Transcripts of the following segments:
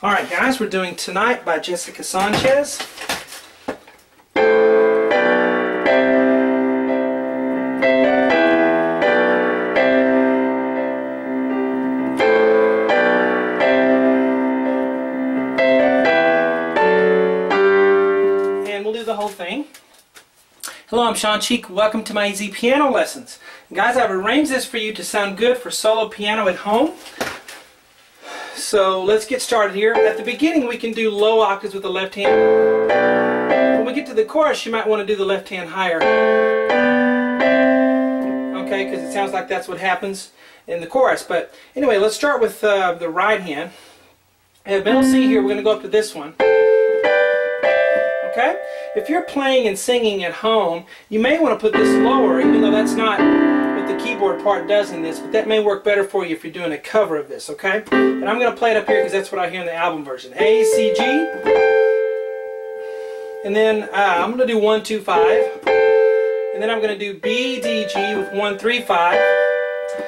Alright guys, we're doing Tonight by Jessica Sanches. And we'll do the whole thing. Hello, I'm Sanches. Welcome to my easy piano lessons. Guys, I've arranged this for you to sound good for solo piano at home. So let's get started here. At the beginning we can do low octaves with the left hand. When we get to the chorus you might want to do the left hand higher. Okay, because it sounds like that's what happens in the chorus. But anyway, let's start with the right hand. I have middle C here. We're going to go up to this one. Okay? If you're playing and singing at home, you may want to put this lower, even though that's not what the keyboard part does in this, but that may work better for you if you're doing a cover of this, okay? And I'm going to play it up here because that's what I hear in the album version. A, C, G. And then I'm going to do 1, 2, 5. And then I'm going to do B, D, G with 1, 3, 5.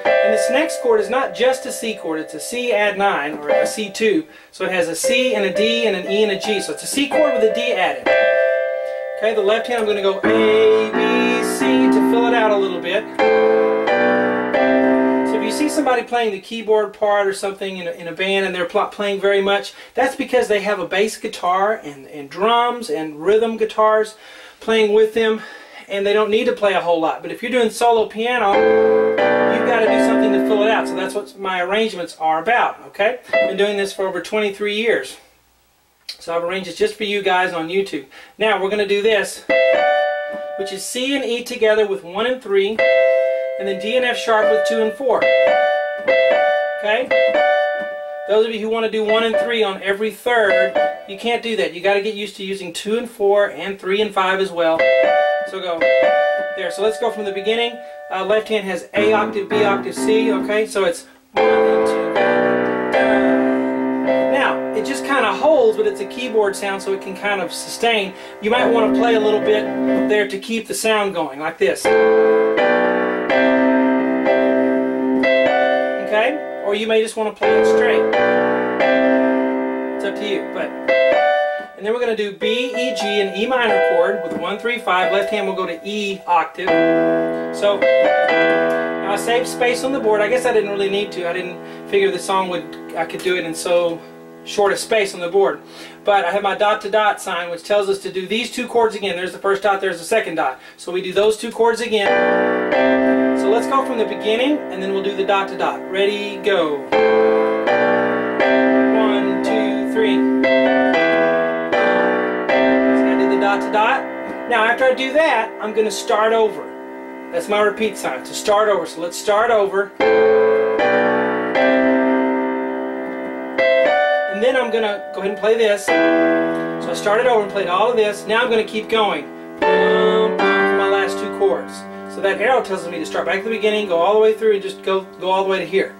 And this next chord is not just a C chord, it's a C add 9, or a C2. So it has a C and a D and an E and a G. So it's a C chord with a D added. Okay, the left hand I'm going to go A, B, C to fill it out a little bit. So if you see somebody playing the keyboard part or something in a band and they're playing very much, that's because they have a bass guitar and drums and rhythm guitars playing with them, and they don't need to play a whole lot. But if you're doing solo piano, you've got to do something to fill it out. So that's what my arrangements are about, okay? I've been doing this for over 23 years. So I've arranged it just for you guys on YouTube. Now we're going to do this, which is C and E together with 1 and 3, and then D and F sharp with 2 and 4. Okay? Those of you who want to do 1 and 3 on every third, you can't do that. You got to get used to using 2 and 4 and 3 and 5 as well. So go there. So let's go from the beginning. Left hand has A octave, B octave, C. Okay? So it's 1 and 2. Now, it just kind of holds, but it's a keyboard sound, so it can kind of sustain. You might want to play a little bit there to keep the sound going, like this. Okay? Or you may just want to play it straight. It's up to you. And then we're going to do B, E, G, and E minor chord with 1, 3, 5. Left hand will go to E octave. So, now I saved space on the board. I guess I didn't really need to. I didn't figure the song I could do it in so short a space on the board. But I have my dot to dot sign, which tells us to do these two chords again. There's the first dot, there's the second dot. So we do those two chords again. So let's go from the beginning, and then we'll do the dot to dot. Ready, go. 1, 2, 3. So I did the dot to dot. Now after I do that, I'm going to start over. That's my repeat sign, to start over. So let's start over. And then I'm going to go ahead and play this. So I started over and played all of this. Now I'm going to keep going. For my last two chords. So that arrow tells me to start back at the beginning, go all the way through, and just go all the way to here.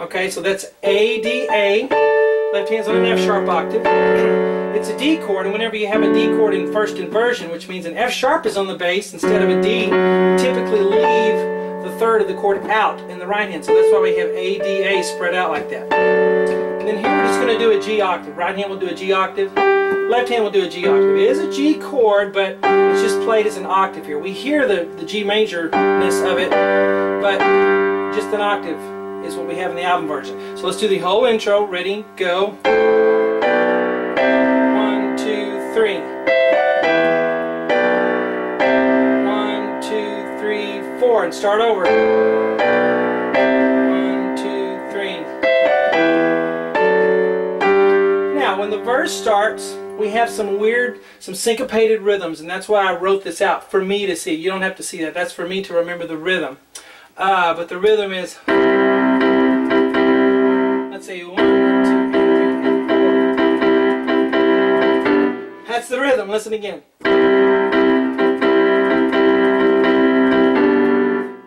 Okay, so that's A, D, A. Left hand's on an F sharp octave. It's a D chord, and whenever you have a D chord in first inversion, which means an F sharp is on the bass instead of a D, typically leave the third of the chord out in the right hand. So that's why we have A, D, A spread out like that. And then here we're just going to do a G octave. Right hand will do a G octave. Left hand will do a G octave. It is a G chord, but it's just played as an octave here. We hear the G major-ness of it, but just an octave is what we have in the album version. So let's do the whole intro. Ready, go. 1, 2, 3. 1, 2, 3, 4. And start over. 1, 2, 3. Now, when the verse starts, we have some syncopated rhythms, and that's why I wrote this out, for me to see. You don't have to see that. That's for me to remember the rhythm. But the rhythm is, let's say 1, 2, 3, 4. That's the rhythm. Listen again.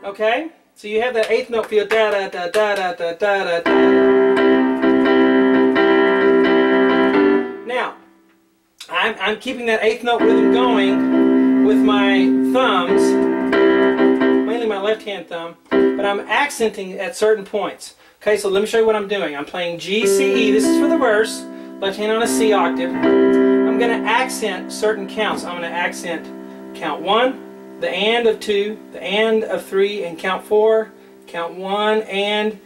Okay? So you have that eighth note feel, da da da da da da da da da. Now, I'm keeping that eighth note rhythm going with my thumbs, mainly my left hand thumb, but I'm accenting at certain points. Okay, so let me show you what I'm doing. I'm playing G, C, E. This is for the verse. left hand on a C octave. I'm going to accent certain counts. I'm going to accent count 1, the and of 2, the and of 3, and count 4, count 1, and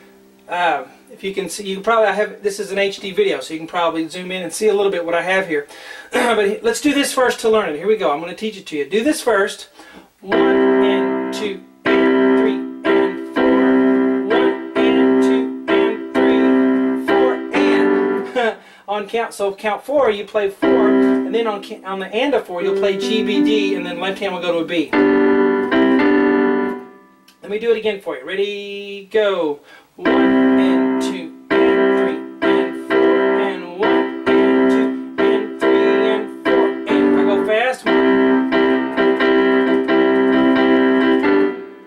if you can see, you can probably, I have, this is an HD video, so you can probably zoom in and see a little bit what I have here. But let's do this first to learn it. Here we go. I'm going to teach it to you. Do this first. 1 and 2 and 3 and 4. 1 and 2 and 3, 4 and. On count, so count 4, you play 4, and then on the and of 4, you'll play G, B, D, and then left hand will go to a B. Let me do it again for you. Ready, go. 1 and 2 and 3 and 4 and 1 and 2 and 3 and 4 and. If I go fast.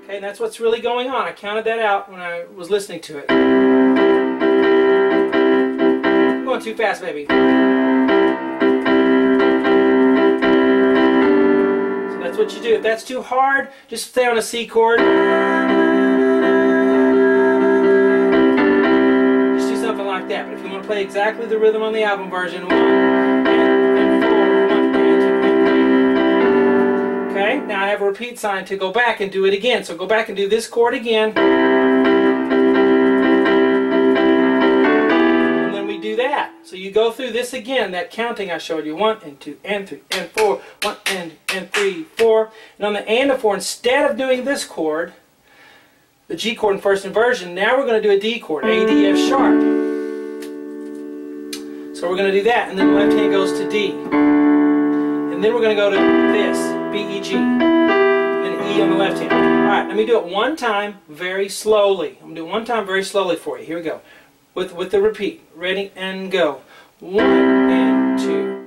Okay, that's what's really going on. I counted that out when I was listening to it. I'm going too fast, baby. So that's what you do. If that's too hard, just stay on a C chord. Like that. But if you want to play exactly the rhythm on the album version, 1 and 4, 1 and 2 and 3. Okay, now I have a repeat sign to go back and do it again. So go back and do this chord again, and then we do that. So you go through this again, that counting I showed you, 1 and 2 and 3 and 4, 1 and 3, 4. And on the and of 4, instead of doing this chord, the G chord in first inversion, now we're going to do a D chord, A, D, F sharp. So we're going to do that, and then the left hand goes to D. And then we're going to go to this, B, E, G. And then E on the left hand. Alright, let me do it one time very slowly. I'm going to do it one time very slowly for you. Here we go. With the repeat. Ready, and go. 1 and 2.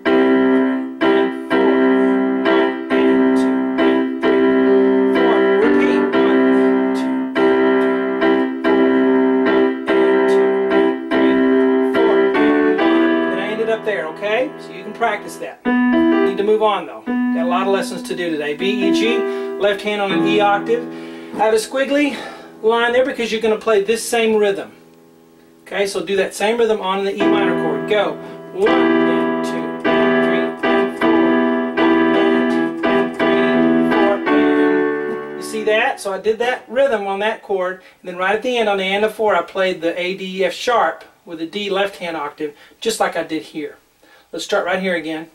There, okay? So you can practice that. Need to move on though. Got a lot of lessons to do today. B, E, G, left hand on an E octave. I have a squiggly line there because you're going to play this same rhythm. Okay, so do that same rhythm on the E minor chord. Go. 1 and 2 and 3 and 4. 1 and 2 and 3, 4 and. You see that? So I did that rhythm on that chord, and then right at the end on the and of 4 I played the A, D, F sharp with a D left hand octave, just like I did here. Let's start right here again.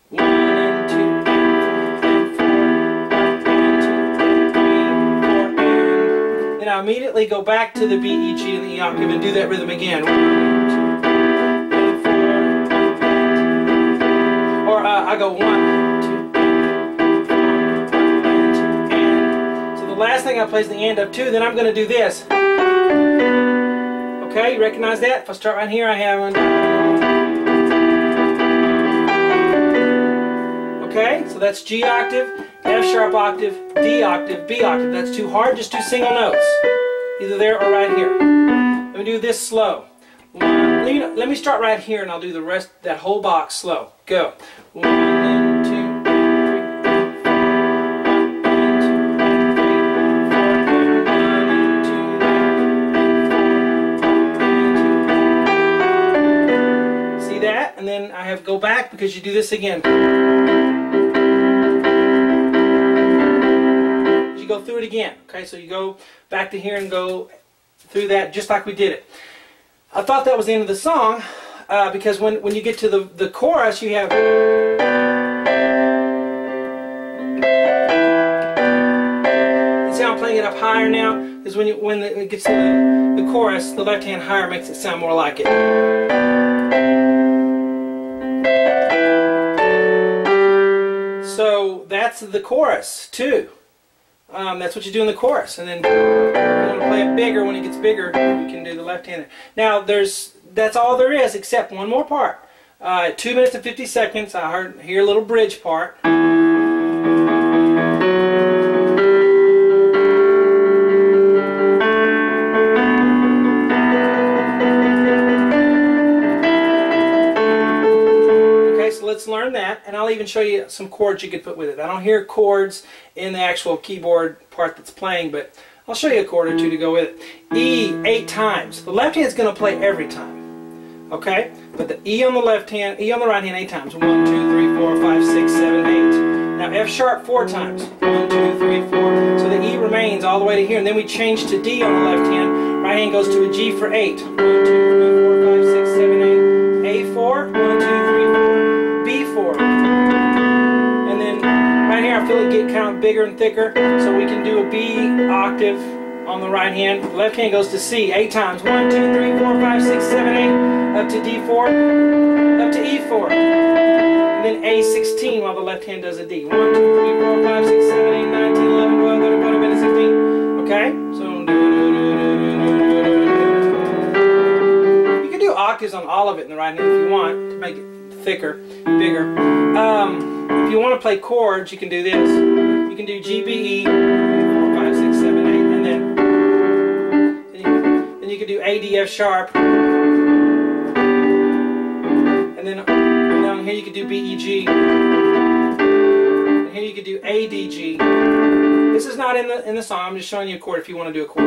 1 and 2 and 3 and 4, 1 and 2 and 3, 4 and. Then I immediately go back to the B, E, G, and the E octave and do that rhythm again. 1 and 2 and 4, or I go 1 and 2 and 4, 1 and 2 and. So the last thing I play is the and of 2. Then I'm going to do this. Okay, you recognize that? If I start right here, I have one. Okay, so that's G octave, F sharp octave, D octave, B octave. That's too hard, just do single notes. Either there or right here. Let me do this slow. Let me start right here and I'll do the rest, that whole box slow. Go. 1 and 2 and 3 and 4. 1 and 2 and 3 and 4 and 1 and 2 and 4. See that? And then I have go back because you do this again. You go through it again. Okay, so you go back to here and go through that just like we did it. I thought that was the end of the song because when you get to the chorus, you have. You see how I'm playing it up higher now? Because when it gets to the chorus, the left hand higher makes it sound more like it. So that's the chorus too. That's what you do in the chorus, and then if you want to play it bigger when it gets bigger, you can do the left hand. Now that's all there is except one more part. 2 minutes and 50 seconds. I hear a little bridge part. Let's learn that, and I'll even show you some chords you could put with it. I don't hear chords in the actual keyboard part that's playing, but I'll show you a chord or two to go with it. E 8 times. The left hand's going to play every time. Okay, but the E on the left hand, E on the right hand 8 times. 1, 2, 3, 4, 5, 6, 7, 8. Now F sharp 4 times. 1, 2, 3, 4. So the E remains all the way to here, and then we change to D on the left hand. Right hand goes to a G for 8. 1, 2, 3, 4, 5, 6, 7, 8. A4. 1, 2, 3, 4. B4. And then right here I feel it get kind of bigger and thicker, so we can do a B octave on the right hand. The left hand goes to C 8 times. 1, 2, 3, 4, 5, 6, 7, 8. Up to D4. Up to E4. And then A16 while the left hand does a D. 1, 2, 3, 4, 5, 6, 7, 8, 9, 10, 11, 12, 13, 14, 15, 16. Okay? So you can do octaves on all of it in the right hand if you want to make it thicker, bigger. If you want to play chords, you can do this. You can do G, B, E, 4, 5, 6, 7, 8, and then you can do A, D, F sharp. And then here you could do B, E, G. And here you could do A, D, G. This is not in the song. I'm just showing you a chord if you want to do a chord.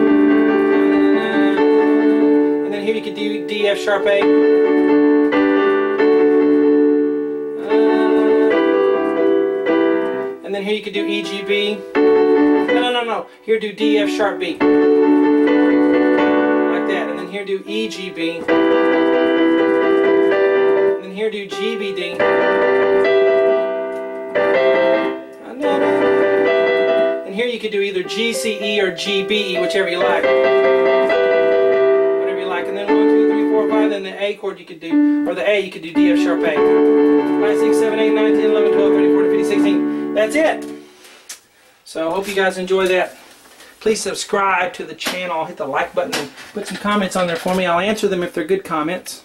And then here you could do D, F sharp, A. And then here you could do E, G, B. No. Here do D, F sharp, B. Like that. And then here do E, G, B. Here do G, B, D. And here you could do either G, C, E or G, B, E, whichever you like. Whatever you like. And then 1, 2, 3, 4, 5. Then the A chord you could do, or the A you could do D, F sharp, A. 5, 6, 7, 8, 9, 10, 11, 12, 13, 14, 15, 16. That's it. So I hope you guys enjoy that. Please subscribe to the channel. Hit the like button and put some comments on there for me. I'll answer them if they're good comments.